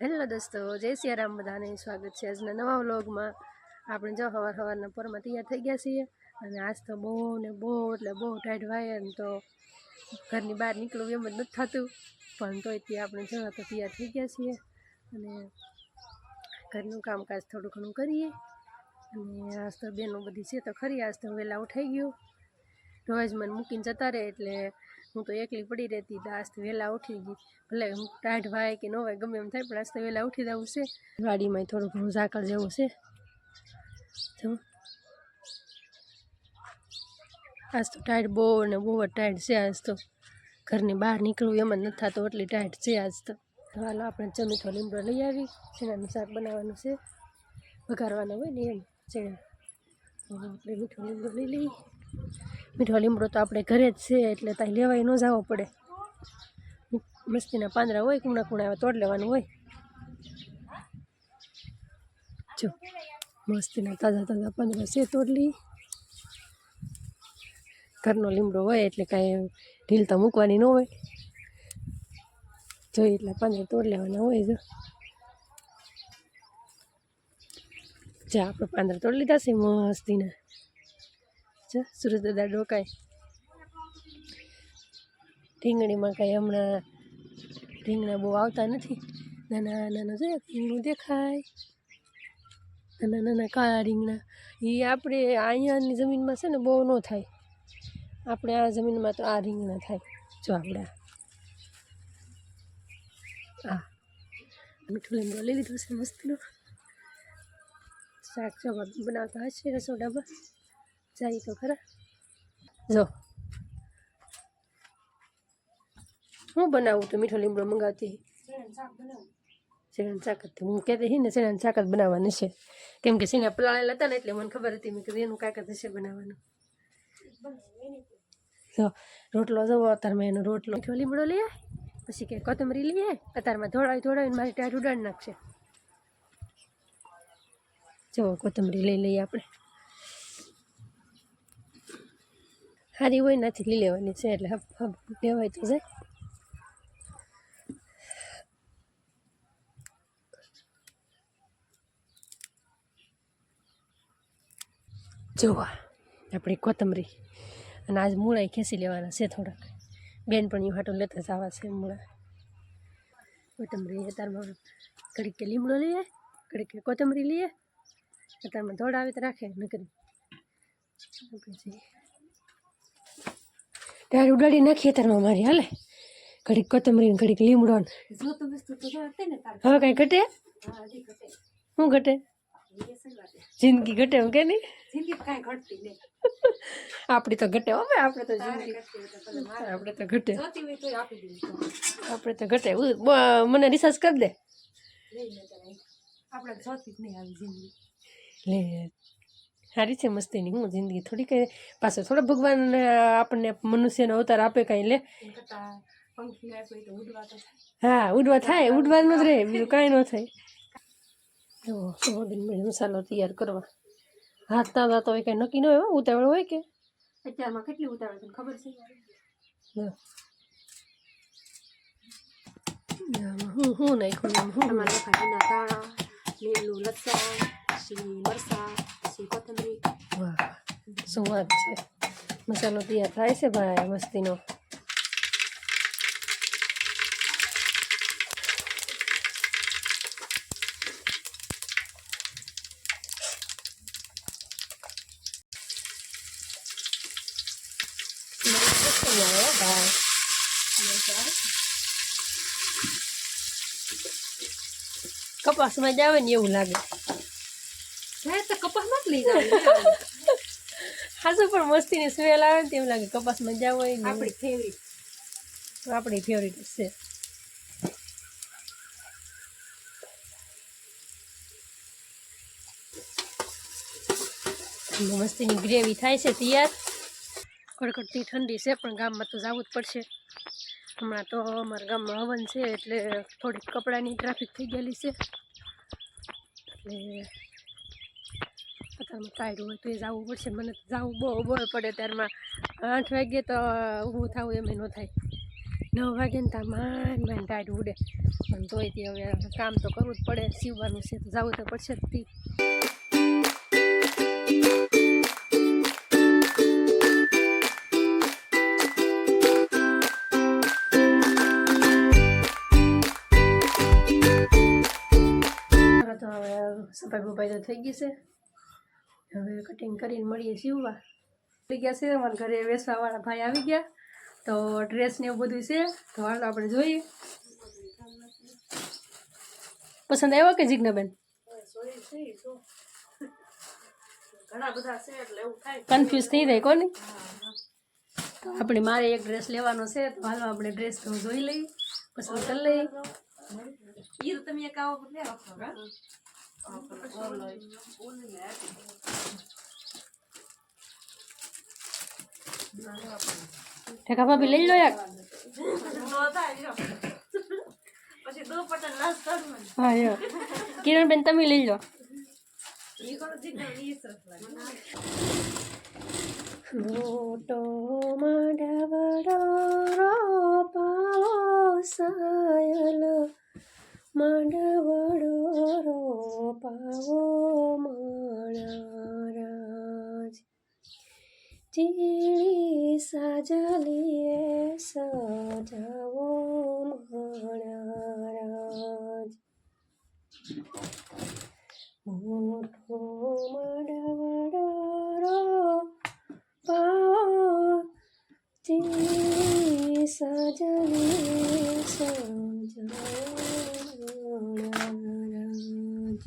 Hello દોસ્તો, જય સિયારામ, બધાને સ્વાગત છે આજના નવા વ્લોગમાં। આપણે જો સવારના પોરમાં તૈયાર થઈ ગયા છીએ અને આજ તો બહુ એટલે બહુ ટાઈટ વાય ને તો ઘરની બહાર નીકળવું એમ જ નથી થતું, પણ તોય ત્યાં આપણે જો તો તૈયાર થઈ ગયા છીએ અને ઘરનું કામકાજ થોડું ઘણું કરીએ। અને આજ તો બેનો બધી છે તો ખરી, આજ તો વહેલા ઉઠાઈ ગયું। રોજ મને મૂકીને જતા રહે એટલે હું તો એકલી પડી રહેતી, તો આજ તો વહેલા ઉઠી ગઈ। ભલે હું ટાઢ વાય કે ન હોય ગમે એમ થાય, પણ આજ તો વહેલા ઉઠી જવું છે। વાડીમાં થોડું ઘણું ઝાકળ જેવું છે, જો આજ તો ટાઈટ બહુ ને બહુ જ ટાઈટ છે। આજ તો ઘરની બહાર નીકળવું એમ જ નથી થતું, એટલી ટાઈટ છે આજ તો। હાલો આપણે મીઠો લીમડો લઈ આવી, શેણાનું શાક બનાવવાનું છે, વઘારવાના હોય ને એમ શેણા। આપણે મીઠો લીમડો લઈ લઈએ। મીઠો લીમડો તો આપણે ઘરે જ છે એટલે ત્યાં લેવાય ન જવો પડે, મસ્તીના પાંદડા હોય, કુણા કુણા તોડ લેવાનું હોય। જો મસ્તીના તાજા તાજા પાંદડા છે, તોડ લઈએ। ઘરનો લીમડો હોય એટલે કાંઈ ઢીલ તો મૂકવાની ન હોય, જોઈએ એટલા પાંદડા તોડ લેવાના હોય। જો આપણે પાંદડા તોડી લીધા છે મસ્તીના। જો સુરજ દાદા ડોકાય, રીંગણીમાં કાંઈ હમણાં રીંગણા બહુ આવતા નથી, નાના નાના છે રીંગણું દેખાય, નાના નાના કાળા રીંગણા। એ આપણે અહીંયાની જમીનમાં છે ને બહુ ન થાય, આપણે આ જમીનમાં તો આ રીંગણા થાય। જો આપણે આ મીઠું લીમડો લઈ લીધું છે મસ્તીનું, શાક ચોખા બનાવતા હશે રસોડામાં, જાય તો ખરા। જો હું બનાવું તો મીઠો લીમડો મંગાવતી, શેણાનું શાક જ હું કહેતી હતી ને, શેણાનું શાક જ બનાવવાનું છે, કેમ કે શેણા પલાળેલા હતા ને એટલે મને ખબર હતી, મેં કીધું એનું કાંઈક જ હશે બનાવવાનું। જો રોટલો જવો, અત્યારમાં એનો રોટલો મીઠો લીમડો લઈએ, પછી કે કોથમરી લઈએ, અત્યારમાં ધોળાવીને મારી ટાઢ ઉડાડી નાખશે। જો કોથમરી લઈ લઈએ આપણે, સારી હોય નથી લઈ લેવાની છે, એટલે હબ લેવાય તો જાય। જોવા આપણી કોથમરી, અને આજ મૂળાઈ ખેંચી લેવાના છે થોડાક, બેનપણીઓ હાટું લેતા જવા છે મૂળા। કોથમરી અત્યારમાં ઘડીક કે લીમડો લઈએ, ઘડીક કે કોથમરી લઈએ, અત્યારમાં ધોળાવી તો રાખે નકરી ત્યારે ઉડાડી નાખીએ અત્યારમાં મારી હાલે, ઘડીક કોથમરી ઘડીક લીમડો। હવે કાંઈ ઘટે? શું ઘટે? જિંદગી ઘટે એમ કે નહીં? આપણી તો ઘટે હો, આપણે તો જિંદગી આપણે તો ઘટે, આપણે તો ઘટે। મને રિસર્ચ કરી દે, લે સારી છે મસ્તીની, હું જિંદગી થોડી કઈ પાછો થોડો ભગવાન આપણને મનુષ્યનો અવતાર આપે કાંઈ લે। હા ઉડવા થાય, ઉડવાનું જ રહે, બીજું કાંઈ ન થાય। જો સોયાબીન મસાલો તૈયાર કરવા, હાથ તાતા તો કંઈ નક્કી ન હોય, ઉતાવળ હોય કે અત્યારમાં કેટલી ઉતાવળ તને ખબર છે? હું નાખ્યું હું ધાણા, લીલું લસણ, પછી મરચાં, પછી કોથમરી। વાહ શું વાત છે, મસાલો તૈયાર થાય છે ભાઈ મસ્તીનો। કપાસમાં જ આવે ને એવું લાગે, તો કપાસમાં જ લઈ જાવ હાજુ, પણ મસ્તીની સ્મેલ આવે ને એવું લાગે કપાસમાં જાવ હોય ને। આપણી ફેવરિટ છે। મસ્તીની ગ્રેવી થાય છે તૈયાર, કડકડતી ઠંડી છે પણ ગામમાં તો જવું જ પડશે। હમણાં તો અમારા ગામમાં હવન છે એટલે થોડીક કપડાની ટ્રાફિક થઈ ગયેલી છે, એટલે અત્યારમાં કાઢ્યું હોય તો એ જવું પડશે। મને જવું બહુ પડે, ત્યારમાં 8 વાગ્યે તો ઊભું થવું એમ ન થાય, 9 વાગે ને ત્યાં માંડ ટાઈટ ઉડે પણ તોય તે હવે કામ તો કરવું જ પડે સીવવાનું છે તો જવું તો પડશે જ તી તો હવે સફાઈ બફાઈ તો થઈ ગઈ છે હવે કટિંગ કરીને મળીએ સીવવા થઈ ગયા છે અમારા ઘરે વેસવાવાળા ભાઈ આવી ગયા તો ડ્રેસ ને એવું બધું છે તો હાલો આપણે જોઈએ પસંદ આવ્યો કે જીજ્ઞાબેન કન્ફ્યુઝ થઈ જાય કોને તો આપણે મારે એક ડ્રેસ લેવાનો છે તો હાલો આપણે ડ્રેસ તો જોઈ લઈએ પસંદ કરી લઈએ તમે એક આવો ઠેકા ભાભી લઈ લો યાર હા યો કિરણબેન તમે લઈ લો મોટો માંડવડો રોપાવો સાયલ માંડવડો રોપાવો માણારાજ ચીળી સાજલીએ સજાવો માણારાજ મોટો માંડવડો રોપાવો ચીળી સાજલીએ સજાવો માણારાજ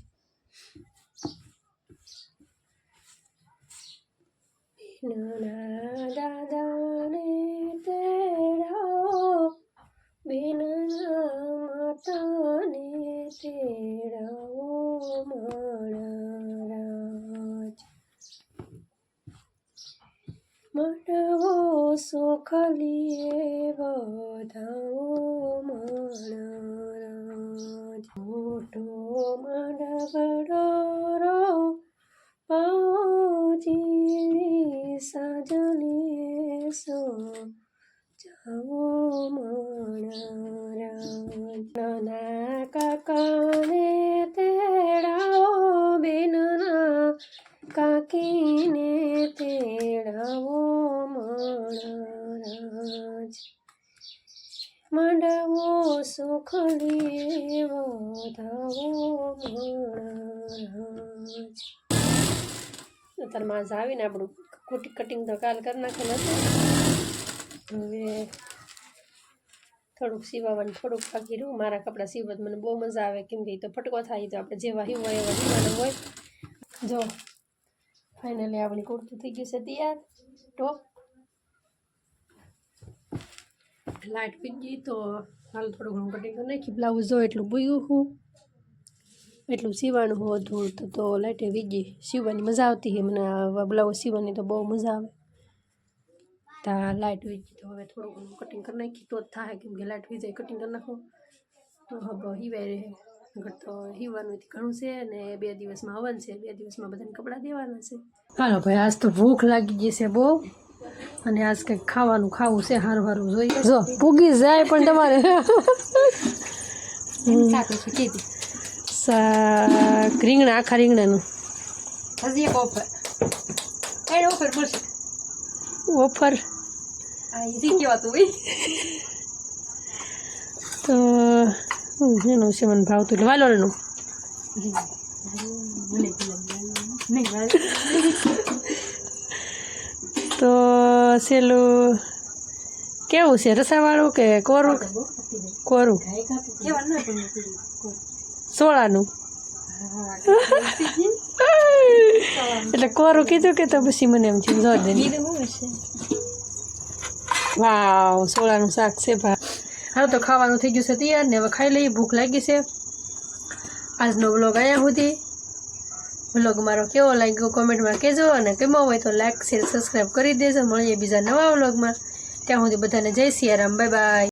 નાના દાદાને તેડાવો બેનના માતાને તેડાવો માણારાજ માંડવો સોખલીએ વધાવો માણારાજ મોટો માંડવડો પાજી સાજલીએ જાવો માણારાજ નાના કાકાને તેડાવો બેનના કાકીને તેડાવો માણારાજ માંડવો સુખલીએ વધાવો માણારાજ અત્યારે માં આવીને આપણું કટિંગ તો કાલ કરી નાખેલું હતું હવે થોડુંક સીવવાનું થોડુંક બાકી રહ્યું મારા કપડાં સીવવા મને બહુ મજા આવે કેમ કે તો ફટકો થાય તો આપણે જેવા હીવા એવા સીવવાનું હોય જો ફાઇનલી આપણી કુર્તું થઈ ગયું છે તૈયાર ટોપ લાઇટ પી ગઈ તો હાલ થોડું ઘણું કટિંગ કરી નાખી બ્લાઉઝ જો એટલું બુયું હું એટલું સીવાનું હતું તો લાઇટે વીગી સીવવાની મજા આવતી છે મને બ્લાઉઝ સીવવાની તો બહુ મજા આવે તા લાઇટ વીગી તો હવે થોડું ઘણું કટિંગ કરી નાખી તો જ થાય કેમ કે લાઇટ વીજાય કટિંગ કરી નાખું તો હવે હિવાય રહે નકર તો હિવાનું ઘણું છે અને 2 દિવસમાં હવન છે 2 દિવસમાં બધાને કપડાં દેવાના છે હાલો ભાઈ આજ તો ભૂખ લાગી ગઈ છે બહુ અને આજ કંઈક ખાવાનું ખાવું છે સારું સારું જોઈએ જો પૂગી જાય પણ તમારે શાક રીંગણા આખા રીંગણાનું હજી એક ઓફર કઈ ઓફર મળશે ઓફર તો એનું છે મને ભાવતું એટલે વાલોરનું તો સેલું કેવું છે રસાવાળું કે કોરું કોરું સોળાનું એટલે કોરું કીધું કે તો પછી મને એમ છે જોર દે વાવ સોળાનું શાક છે ભા હા તો ખાવાનું થઈ ગયું છે તૈયાર ને હવે ખાઈ લઈએ ભૂખ લાગી છે આજનો વ્લોગ અહીંયા સુધી વ્લોગ મારો કેવો લાગ્યો કોમેન્ટમાં કહેજો અને ગમ્યો હોય તો લાઈક શેર સબસ્ક્રાઈબ કરી દેજો મળીએ બીજા નવા વ્લોગમાં ત્યાં સુધી બધાને જય સિયારામ બાય બાય